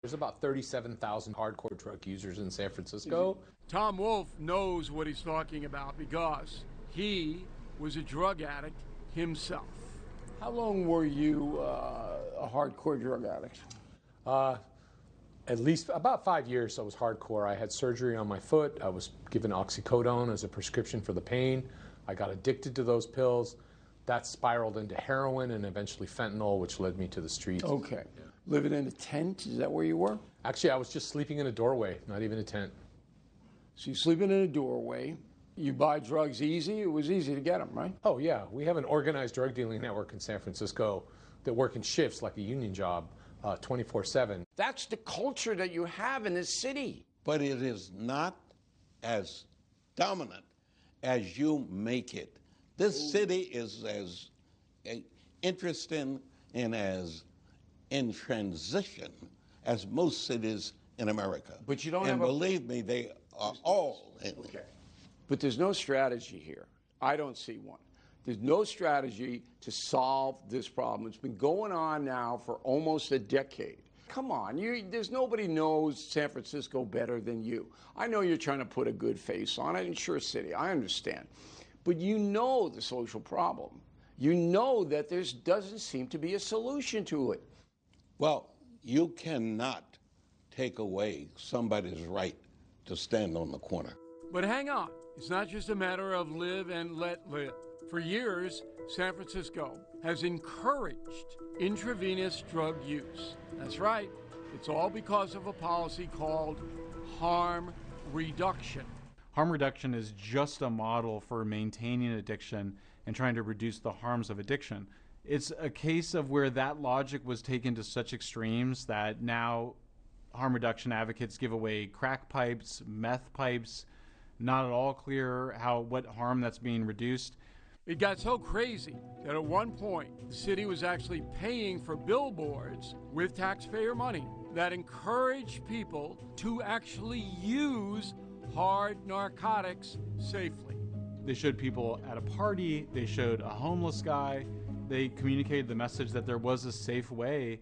There's about 37,000 hardcore drug users in San Francisco. Tom Wolfe knows what he's talking about because he was a drug addict himself. How long were you a hardcore drug addict? At least about 5 years I was hardcore. I had surgery on my foot. I was given oxycodone as a prescription for the pain. I got addicted to those pills. That spiraled into heroin and eventually fentanyl, which led me to the streets. Okay. Yeah. Living in a tent, is that where you were? Actually, I was just sleeping in a doorway, not even a tent. So you're sleeping in a doorway. You buy drugs easy? It was easy to get them, right? Oh, yeah. We have an organized drug dealing network in San Francisco that work in shifts like a union job, 24/7. That's the culture that you have in this city. But it is not as dominant as you make it. This city is as interesting and as in transition as most cities in America. But you don't and have believe me, they are all. Okay. But there's no strategy here. I don't see one. There's no strategy to solve this problem. It's been going on now for almost a decade. Come on, there's nobody knows San Francisco better than you. I know you're trying to put a good face on it, and sure, city, I understand. But you know the social problem. You know that there doesn't seem to be a solution to it. Well, you cannot take away somebody's right to stand on the corner. But hang on, it's not just a matter of live and let live. For years, San Francisco has encouraged intravenous drug use. That's right. It's all because of a policy called harm reduction. Harm reduction is just a model for maintaining addiction and trying to reduce the harms of addiction. It's a case of where that logic was taken to such extremes that now harm reduction advocates give away crack pipes, meth pipes, not at all clear what harm that's being reduced. It got so crazy that at one point, the city was actually paying for billboards with taxpayer money that encouraged people to actually use hard narcotics safely. They showed people at a party, they showed a homeless guy, they communicated the message that there was a safe way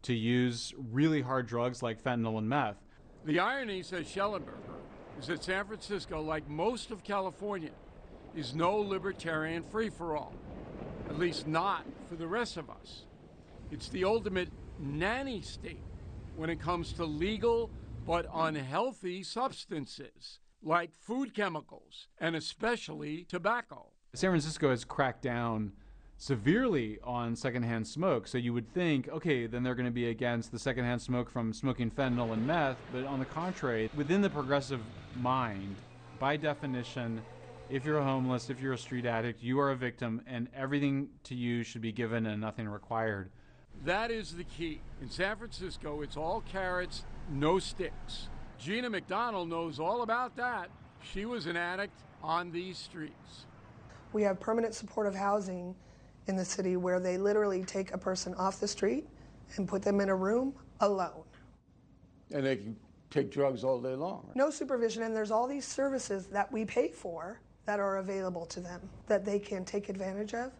to use really hard drugs like fentanyl and meth. The irony, says Schellenberger, is that San Francisco, like most of California, is no libertarian free-for-all, at least not for the rest of us. It's the ultimate nanny state when it comes to legal but unhealthy substances like food chemicals and especially tobacco. San Francisco has cracked down severely on secondhand smoke, so you would think, okay, then they're going to be against the secondhand smoke from smoking fentanyl and meth, but on the contrary, within the progressive mind, by definition, if you're homeless, if you're a street addict, you are a victim, and everything to you should be given and nothing required. That is the key. In San Francisco, it's all carrots, no sticks. Gina McDonald knows all about that. She was an addict on these streets. We have permanent supportive housing in the city where they literally take a person off the street and put them in a room alone. And they can take drugs all day long. Right? No supervision, and there's all these services that we pay for that are available to them that they can take advantage of,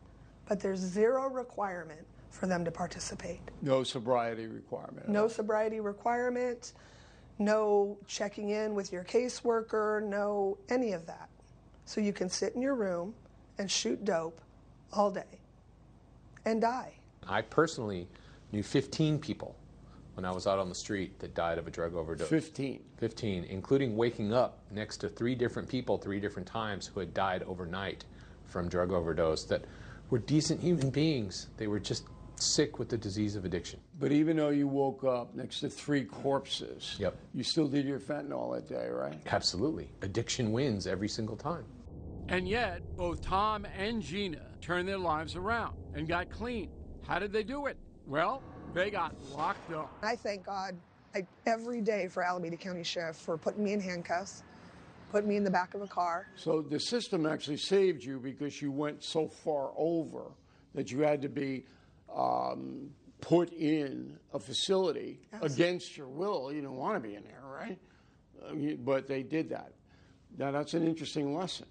but there's zero requirement for them to participate. No sobriety requirement. No sobriety requirement, no checking in with your caseworker, no any of that. So you can sit in your room and shoot dope all day and die. I personally knew 15 people when I was out on the street that died of a drug overdose. 15? 15, including waking up next to 3 different people 3 different times who had died overnight from drug overdose that were decent human beings. They were just sick with the disease of addiction. But even though you woke up next to 3 corpses, yep, you still did your fentanyl that day, right? Absolutely. Addiction wins every single time. And yet, both Tom and Gina turned their lives around and got clean. How did they do it? Well, they got locked up. I thank God every day for Alameda County Sheriff for putting me in handcuffs, putting me in the back of a car. So the system actually saved you because you went so far over that you had to be put in a facility against your will. You don't want to be in there, right? But they did that. Now, that's an interesting lesson.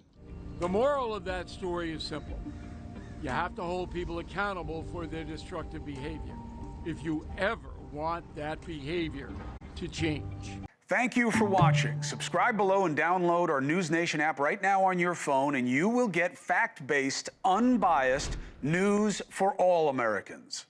The moral of that story is simple. You have to hold people accountable for their destructive behavior. If you ever want that behavior to change. Thank you for watching. Subscribe below and download our NewsNation app right now on your phone, and you will get fact-based, unbiased news for all Americans.